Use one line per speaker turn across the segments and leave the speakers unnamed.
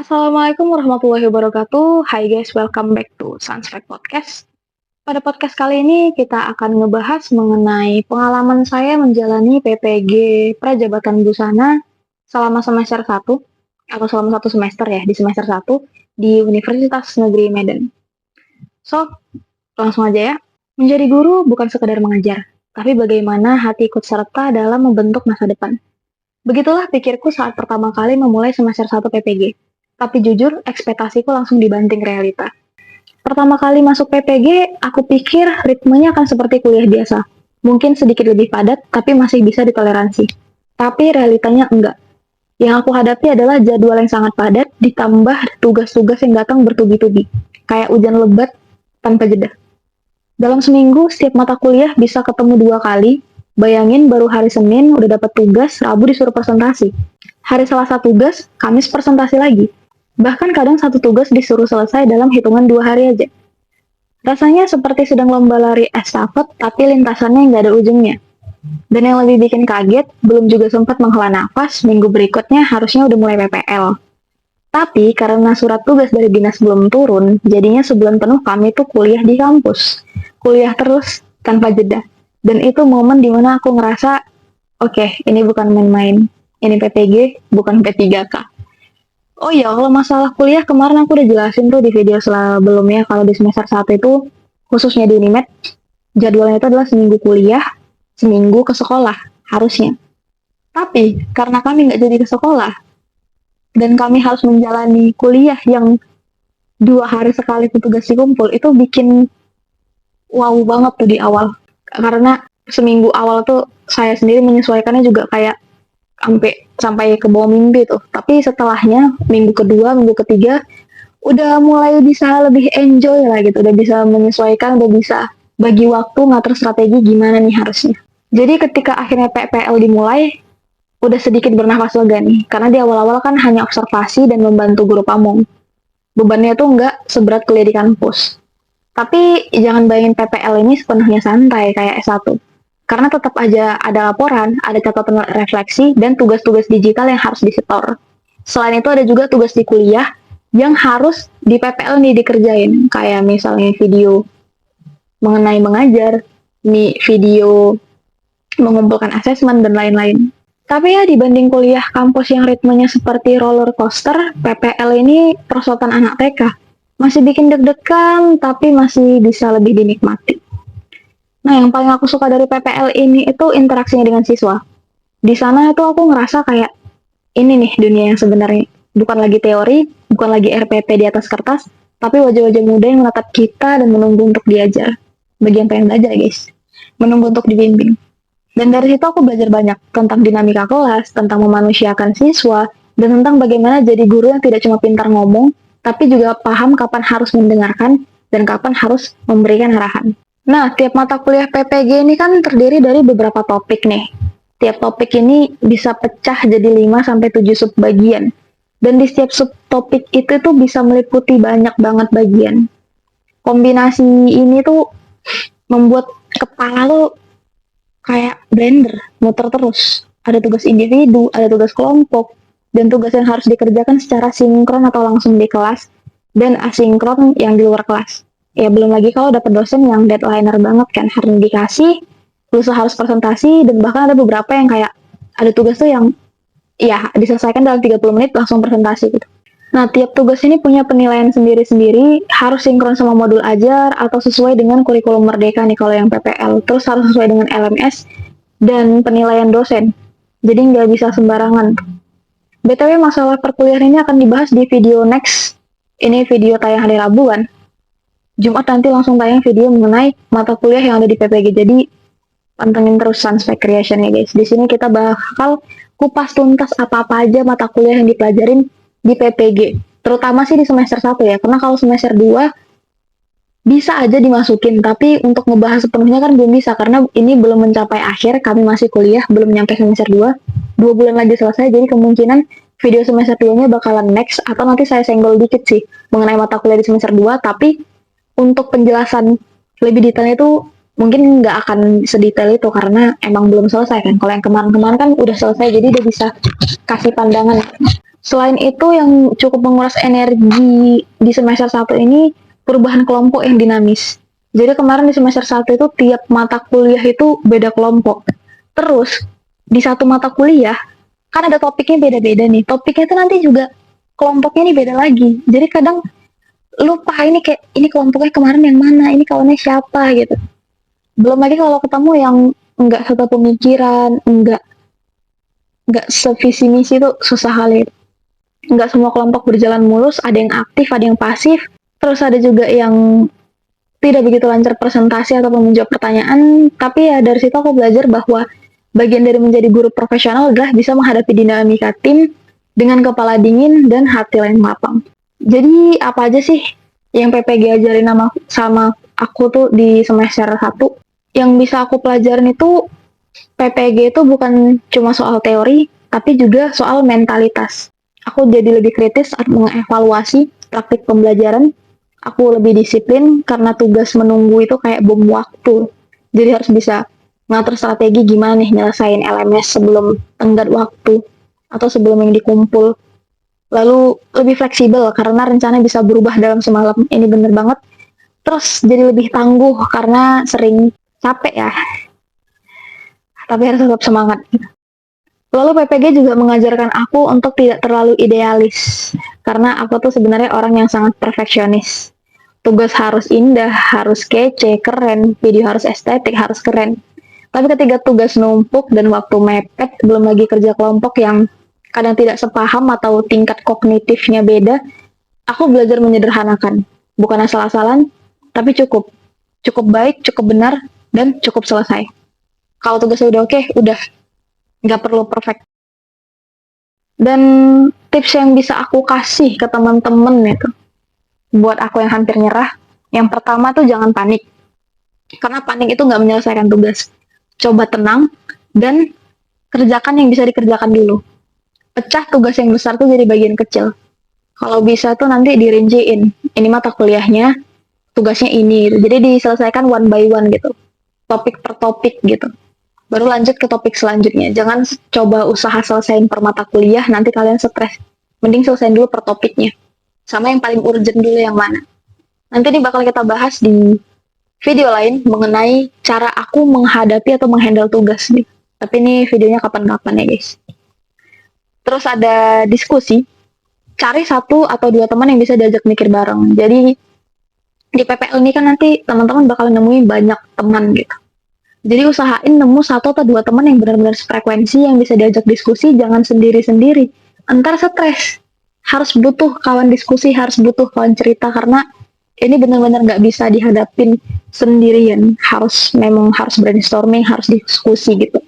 Assalamualaikum warahmatullahi wabarakatuh. Hai guys, welcome back to Sunsfact Podcast. Pada podcast kali ini kita akan ngebahas mengenai pengalaman saya menjalani PPG Prajabatan Busana selama semester 1 atau selama satu semester ya, di semester 1 di Universitas Negeri Medan. So, langsung aja ya. Menjadi guru bukan sekedar mengajar, tapi bagaimana hati ikut serta dalam membentuk masa depan. Begitulah pikirku saat pertama kali memulai semester 1 PPG. Tapi jujur, ekspektasiku langsung dibanting realita. Pertama kali masuk PPG, aku pikir ritmenya akan seperti kuliah biasa. Mungkin sedikit lebih padat, tapi masih bisa ditoleransi. Tapi realitanya enggak. Yang aku hadapi adalah jadwal yang sangat padat, ditambah tugas-tugas yang datang bertubi-tubi. Kayak hujan lebat tanpa jeda. Dalam seminggu, setiap mata kuliah bisa ketemu 2 kali. Bayangin baru hari Senin udah dapat tugas, Rabu disuruh presentasi. Hari Selasa tugas, Kamis presentasi lagi. Bahkan kadang satu tugas disuruh selesai dalam hitungan 2 hari aja. Rasanya seperti sedang lomba lari estafet, tapi lintasannya nggak ada ujungnya. Dan yang lebih bikin kaget, belum juga sempat menghela nafas, minggu berikutnya harusnya udah mulai PPL. Tapi karena surat tugas dari dinas belum turun, jadinya sebulan penuh kami tuh kuliah di kampus. Kuliah terus, tanpa jeda. Dan itu momen dimana aku ngerasa, oke, ini bukan main-main. Ini PPG, bukan P3K. Oh iya, kalau masalah kuliah kemarin aku udah jelasin tuh di video sebelumnya kalau di semester 1 itu, khususnya di Unimed, jadwalnya itu adalah seminggu kuliah, seminggu ke sekolah, harusnya. Tapi, karena kami nggak jadi ke sekolah, dan kami harus menjalani kuliah yang 2 hari sekali tugas dikumpul, itu bikin wow banget tuh di awal. Karena seminggu awal tuh saya sendiri menyesuaikannya juga kayak sampai ke bawah mimpi tuh. Tapi setelahnya minggu kedua, minggu ketiga udah mulai bisa lebih enjoy lah gitu, udah bisa menyesuaikan, udah bisa bagi waktu, ngatur strategi gimana nih harusnya. Jadi ketika akhirnya PPL dimulai, udah sedikit bernafas lega nih, karena di awal-awal kan hanya observasi dan membantu guru pamong. Bebannya tuh nggak seberat kuliah di kampus. Tapi jangan bayangin PPL ini sepenuhnya santai kayak S1. Karena tetap aja ada laporan, ada catatan refleksi, dan tugas-tugas digital yang harus disetor. Selain itu ada juga tugas di kuliah yang harus di PPL nih dikerjain. Kayak misalnya video mengenai mengajar, video mengumpulkan asesmen, dan lain-lain. Tapi ya dibanding kuliah kampus yang ritmenya seperti roller coaster, PPL ini perosotan anak TK. Masih bikin deg-degan, tapi masih bisa lebih dinikmati. Nah, yang paling aku suka dari PPL ini itu interaksinya dengan siswa. Di sana itu aku ngerasa kayak, ini nih dunia yang sebenarnya. Bukan lagi teori, bukan lagi RPP di atas kertas, tapi wajah-wajah muda yang menatap kita dan menunggu untuk diajar. Bagi yang pengen belajar, guys. Menunggu untuk dibimbing. Dan dari situ aku belajar banyak tentang dinamika kelas, tentang memanusiakan siswa, dan tentang bagaimana jadi guru yang tidak cuma pintar ngomong, tapi juga paham kapan harus mendengarkan dan kapan harus memberikan arahan. Nah, tiap mata kuliah PPG ini kan terdiri dari beberapa topik nih. Tiap topik ini bisa pecah jadi 5-7 subbagian. Dan di setiap subtopik itu tuh bisa meliputi banyak banget bagian. Kombinasi ini tuh membuat kepala lo kayak blender, muter terus. Ada tugas individu, ada tugas kelompok, dan tugas yang harus dikerjakan secara sinkron atau langsung di kelas, dan asinkron yang di luar kelas. Ya belum lagi kalau dapat dosen yang deadlineer banget kan, harus dikasih, terus harus presentasi, dan bahkan ada beberapa yang kayak ada tugas tuh yang ya diselesaikan dalam 30 menit langsung presentasi gitu. Nah, tiap tugas ini punya penilaian sendiri-sendiri, harus sinkron sama modul ajar atau sesuai dengan kurikulum merdeka nih kalau yang PPL, terus harus sesuai dengan LMS dan penilaian dosen. Jadi nggak bisa sembarangan. BTW masalah perkuliahan ini akan dibahas di video next. Ini video tayang hari Rabu kan. Jumat nanti langsung tayang video mengenai mata kuliah yang ada di PPG. Jadi pantengin terus Sunsfact Creation ya guys. Di sini kita bakal kupas tuntas apa-apa aja mata kuliah yang dipelajarin di PPG. Terutama sih di semester 1 ya. Karena kalau semester 2 bisa aja dimasukin, tapi untuk ngebahas sepenuhnya kan belum bisa karena ini belum mencapai akhir, kami masih kuliah, belum nyampe semester 2. 2 bulan lagi selesai, jadi kemungkinan video semester 2-nya bakalan next atau nanti saya senggol dikit sih mengenai mata kuliah di semester 2, tapi untuk penjelasan lebih detailnya itu mungkin nggak akan sedetail itu karena emang belum selesai kan. Kalau yang kemarin-kemarin kan udah selesai, jadi udah bisa kasih pandangan. Selain itu yang cukup menguras energi di semester 1 ini perubahan kelompok yang dinamis. Jadi kemarin di semester 1 itu tiap mata kuliah itu beda kelompok. Terus di satu mata kuliah kan ada topiknya beda-beda nih. Topiknya itu nanti juga kelompoknya nih beda lagi. Jadi kadang lupa ini kayak ini kelompoknya kemarin yang mana, ini kawannya siapa gitu. Belum lagi kalau ketemu yang enggak satu pemikiran, enggak sevisi misi itu susah kali. Enggak semua kelompok berjalan mulus, ada yang aktif, ada yang pasif. Terus ada juga yang tidak begitu lancar presentasi atau menjawab pertanyaan, tapi ya dari situ aku belajar bahwa bagian dari menjadi guru profesional adalah bisa menghadapi dinamika tim dengan kepala dingin dan hati yang lapang. Jadi apa aja sih yang PPG ajarin sama aku tuh di semester 1? Yang bisa aku pelajarin itu PPG itu bukan cuma soal teori, tapi juga soal mentalitas. Aku jadi lebih kritis saat mengevaluasi praktik pembelajaran. Aku lebih disiplin karena tugas menunggu itu kayak bom waktu. Jadi harus bisa ngatur strategi gimana nih nyelesain LMS sebelum tenggat waktu atau sebelum yang dikumpul. Lalu lebih fleksibel karena rencana bisa berubah dalam semalam. Ini bener banget. Terus jadi lebih tangguh karena sering capek ya, tapi harus tetap semangat. Lalu PPG juga mengajarkan aku untuk tidak terlalu idealis, karena aku tuh sebenarnya orang yang sangat perfeksionis. Tugas harus indah, harus kece, keren, video harus estetik, harus keren. Tapi ketika tugas numpuk dan waktu mepet, belum lagi kerja kelompok yang kadang tidak sepaham atau tingkat kognitifnya beda, aku belajar menyederhanakan. Bukan asal-asalan, tapi cukup. Cukup baik, cukup benar, dan cukup selesai. Kalau tugasnya udah oke, udah. Nggak perlu perfect. Dan tips yang bisa aku kasih ke teman-teman itu, buat aku yang hampir nyerah, yang pertama tuh jangan panik. Karena panik itu nggak menyelesaikan tugas. Coba tenang, dan kerjakan yang bisa dikerjakan dulu. Pecah tugas yang besar tuh jadi bagian kecil. Kalau bisa tuh nanti dirinciin. Ini mata kuliahnya, tugasnya ini. Gitu. Jadi diselesaikan one by one gitu. Topik per topik gitu. Baru lanjut ke topik selanjutnya. Jangan coba usaha selesaiin per mata kuliah, nanti kalian stres. Mending selesaiin dulu per topiknya. Sama yang paling urgent dulu yang mana. Nanti ini bakal kita bahas di video lain mengenai cara aku menghadapi atau menghandle tugas nih. Tapi ini videonya kapan-kapan ya guys. Terus ada diskusi, cari satu atau dua teman yang bisa diajak mikir bareng. Jadi di PPL ini kan nanti teman-teman bakal nemuin banyak teman gitu. Jadi usahain nemu satu atau dua teman yang benar-benar frekuensi yang bisa diajak diskusi, jangan sendiri-sendiri. Entar stres. Harus butuh kawan diskusi, harus butuh kawan cerita karena ini benar-benar nggak bisa dihadapin sendirian. Memang harus brainstorming, harus diskusi gitu.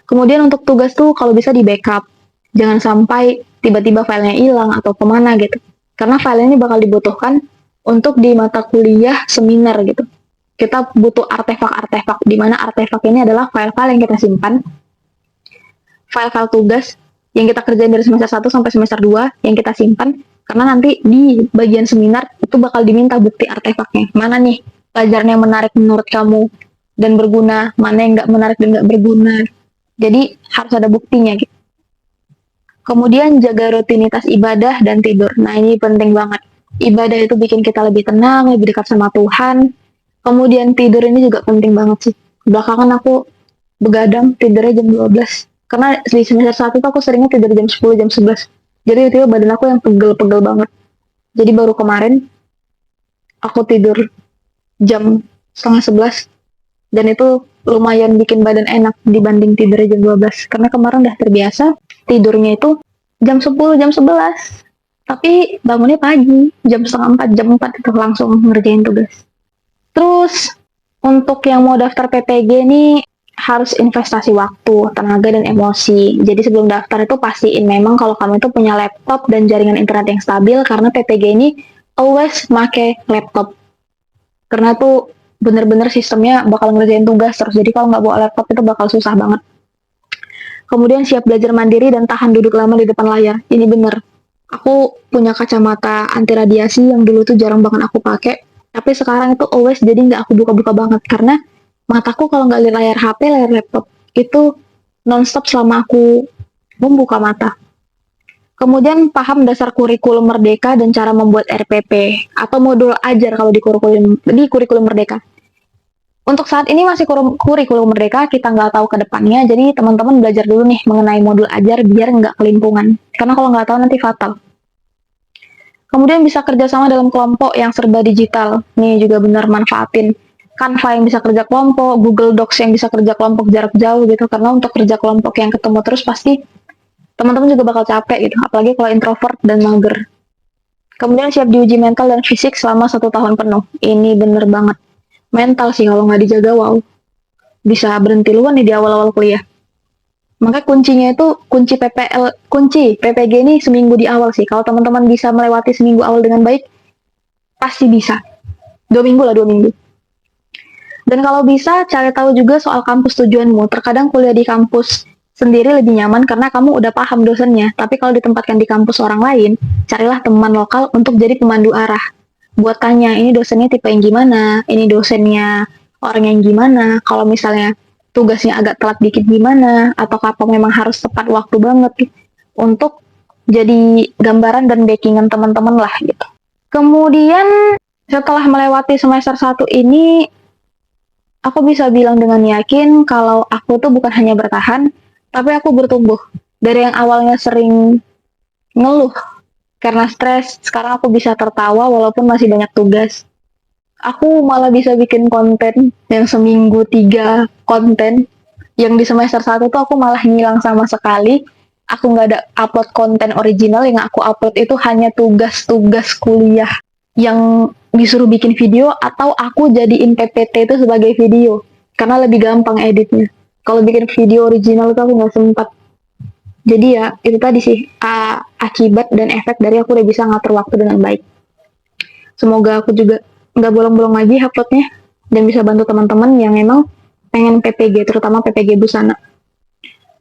Kemudian untuk tugas tuh kalau bisa di backup. Jangan sampai tiba-tiba filenya hilang atau kemana gitu. Karena file ini bakal dibutuhkan untuk di mata kuliah seminar gitu. Kita butuh artefak-artefak, di mana artefak ini adalah file-file yang kita simpan, file-file tugas yang kita kerjain dari semester 1 sampai semester 2 yang kita simpan, karena nanti di bagian seminar itu bakal diminta bukti artefaknya. Mana nih pelajaran yang menarik menurut kamu dan berguna, mana yang nggak menarik dan nggak berguna. Jadi harus ada buktinya gitu. Kemudian jaga rutinitas ibadah dan tidur. Nah ini penting banget. Ibadah itu bikin kita lebih tenang, lebih dekat sama Tuhan. Kemudian tidur ini juga penting banget sih. Belakangan aku begadang tidurnya jam 12. Karena di semester 1 tuh aku seringnya tidur jam 10, jam 11. Jadi tiba-tiba badan aku yang pegel-pegel banget. Jadi baru kemarin aku tidur jam setengah 11. Dan itu lumayan bikin badan enak dibanding tidurnya jam 12. Karena kemarin udah terbiasa tidurnya itu jam 10, jam 11. Tapi bangunnya pagi, jam setengah 4, jam 4 itu langsung ngerjain tugas. Terus untuk yang mau daftar PPG ini harus investasi waktu, tenaga, dan emosi. Jadi sebelum daftar itu pastiin memang kalau kamu itu punya laptop dan jaringan internet yang stabil karena PPG ini always make laptop. Karena tuh bener-bener sistemnya bakal ngerjain tugas terus. Jadi kalau nggak bawa laptop itu bakal susah banget. Kemudian siap belajar mandiri dan tahan duduk lama di depan layar. Ini bener. Aku punya kacamata anti radiasi yang dulu tuh jarang banget aku pakai. Tapi sekarang itu always jadi nggak aku buka-buka banget. Karena mataku kalau nggak lihat layar HP, layar laptop, itu nonstop selama aku membuka mata. Kemudian paham dasar kurikulum Merdeka dan cara membuat RPP atau modul ajar kalau di kurikulum Merdeka. Untuk saat ini masih kurikulum Merdeka, kita nggak tahu ke depannya, jadi teman-teman belajar dulu nih mengenai modul ajar biar nggak kelimpungan. Karena kalau nggak tahu nanti fatal. Kemudian bisa kerjasama dalam kelompok yang serba digital. Nih juga benar manfaatin Canva yang bisa kerja kelompok, Google Docs yang bisa kerja kelompok jarak jauh gitu. Karena untuk kerja kelompok yang ketemu terus pasti teman-teman juga bakal capek gitu. Apalagi kalau introvert dan mager. Kemudian siap diuji mental dan fisik selama 1 tahun penuh. Ini bener banget. Mental sih kalau nggak dijaga, wow. Bisa berhenti luan nih di awal-awal kuliah. Maka kuncinya itu kunci PPG ini seminggu di awal sih. Kalau teman-teman bisa melewati seminggu awal dengan baik, pasti bisa. 2 minggu lah, 2 minggu. Dan kalau bisa, cari tahu juga soal kampus tujuanmu. Terkadang kuliah di kampus sendiri lebih nyaman karena kamu udah paham dosennya. Tapi kalau ditempatkan di kampus orang lain, carilah teman lokal untuk jadi pemandu arah. Buat tanya, ini dosennya tipe yang gimana, ini dosennya orang yang gimana, kalau misalnya tugasnya agak telat dikit gimana, atau kapok memang harus tepat waktu banget untuk jadi gambaran dan backingan teman-teman lah gitu. Kemudian setelah melewati semester 1 ini, aku bisa bilang dengan yakin kalau aku tuh bukan hanya bertahan, tapi aku bertumbuh. Dari yang awalnya sering ngeluh karena stres, sekarang aku bisa tertawa walaupun masih banyak tugas. Aku malah bisa bikin konten yang seminggu 3 konten. Yang di semester 1 tuh aku malah ngilang sama sekali. Aku nggak ada upload konten original, yang aku upload itu hanya tugas-tugas kuliah yang disuruh bikin video atau aku jadiin PPT itu sebagai video. Karena lebih gampang editnya. Kalau bikin video original itu aku nggak sempat. Jadi ya, itu tadi sih akibat dan efek dari aku udah bisa ngatur waktu dengan baik. Semoga aku juga nggak bolong-bolong lagi uploadnya dan bisa bantu teman-teman yang emang pengen PPG, terutama PPG Busana.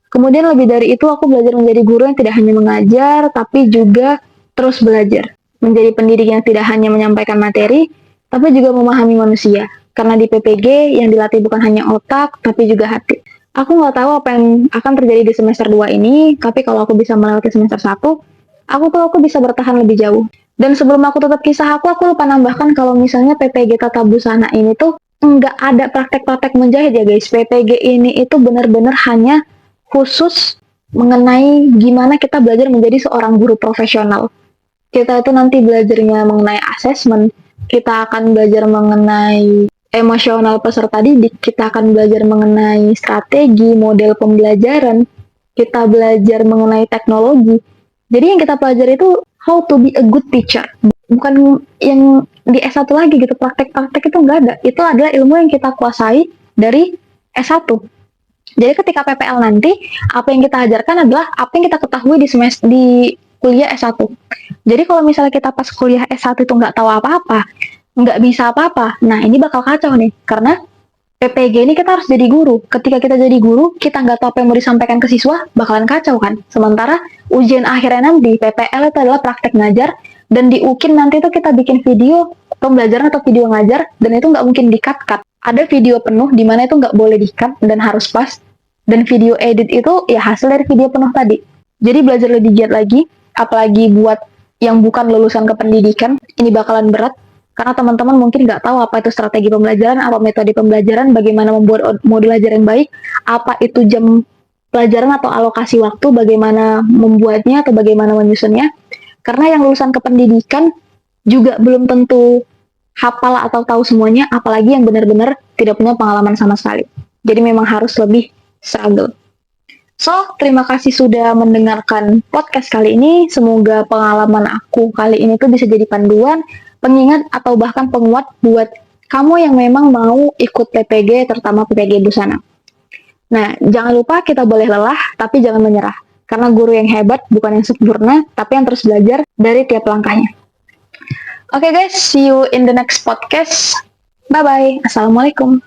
Kemudian lebih dari itu, aku belajar menjadi guru yang tidak hanya mengajar, tapi juga terus belajar. Menjadi pendidik yang tidak hanya menyampaikan materi, tapi juga memahami manusia. Karena di PPG yang dilatih bukan hanya otak, tapi juga hati. Aku nggak tahu apa yang akan terjadi di semester 2 ini, tapi kalau aku bisa melewati semester 1, aku bisa bertahan lebih jauh. Dan sebelum aku tutup kisah aku lupa nambahkan kalau misalnya PPG Tata Busana ini tuh nggak ada praktek-praktek menjahit ya guys. PPG ini itu benar-benar hanya khusus mengenai gimana kita belajar menjadi seorang guru profesional. Kita itu nanti belajarnya mengenai asesmen, kita akan belajar mengenai emosional peserta didik, kita akan belajar mengenai strategi, model pembelajaran, kita belajar mengenai teknologi. Jadi yang kita pelajari itu how to be a good teacher. Bukan yang di S1 lagi gitu, praktek-praktek itu nggak ada. Itu adalah ilmu yang kita kuasai dari S1. Jadi ketika PPL nanti, apa yang kita ajarkan adalah apa yang kita ketahui di kuliah S1. Jadi kalau misalnya kita pas kuliah S1 itu nggak tahu apa-apa, nggak bisa apa-apa, nah ini bakal kacau nih. Karena PPG ini kita harus jadi guru. Ketika kita jadi guru, kita nggak tahu apa yang mau disampaikan ke siswa, bakalan kacau kan. Sementara ujian akhirnya nanti, PPL itu adalah praktek ngajar, dan di UKIN nanti tuh kita bikin video pembelajaran atau video ngajar, dan itu nggak mungkin di-cut-cut. Ada video penuh di mana itu nggak boleh di-cut dan harus pas, dan video edit itu ya hasil dari video penuh tadi. Jadi belajar lebih giat lagi, apalagi buat yang bukan lulusan kependidikan, ini bakalan berat, karena teman-teman mungkin nggak tahu apa itu strategi pembelajaran, apa metode pembelajaran, bagaimana membuat modul ajar yang baik, apa itu jam pelajaran atau alokasi waktu, bagaimana membuatnya atau bagaimana menyusunnya. Karena yang lulusan kependidikan juga belum tentu hafal atau tahu semuanya, apalagi yang benar-benar tidak punya pengalaman sama sekali. Jadi memang harus lebih struggle. So, terima kasih sudah mendengarkan podcast kali ini. Semoga pengalaman aku kali ini tuh bisa jadi panduan, pengingat atau bahkan penguat buat kamu yang memang mau ikut PPG, terutama PPG Busana. Nah, jangan lupa kita boleh lelah, tapi jangan menyerah. Karena guru yang hebat bukan yang sempurna, tapi yang terus belajar dari tiap langkahnya. Oke guys, see you in the next podcast. Bye-bye. Assalamualaikum.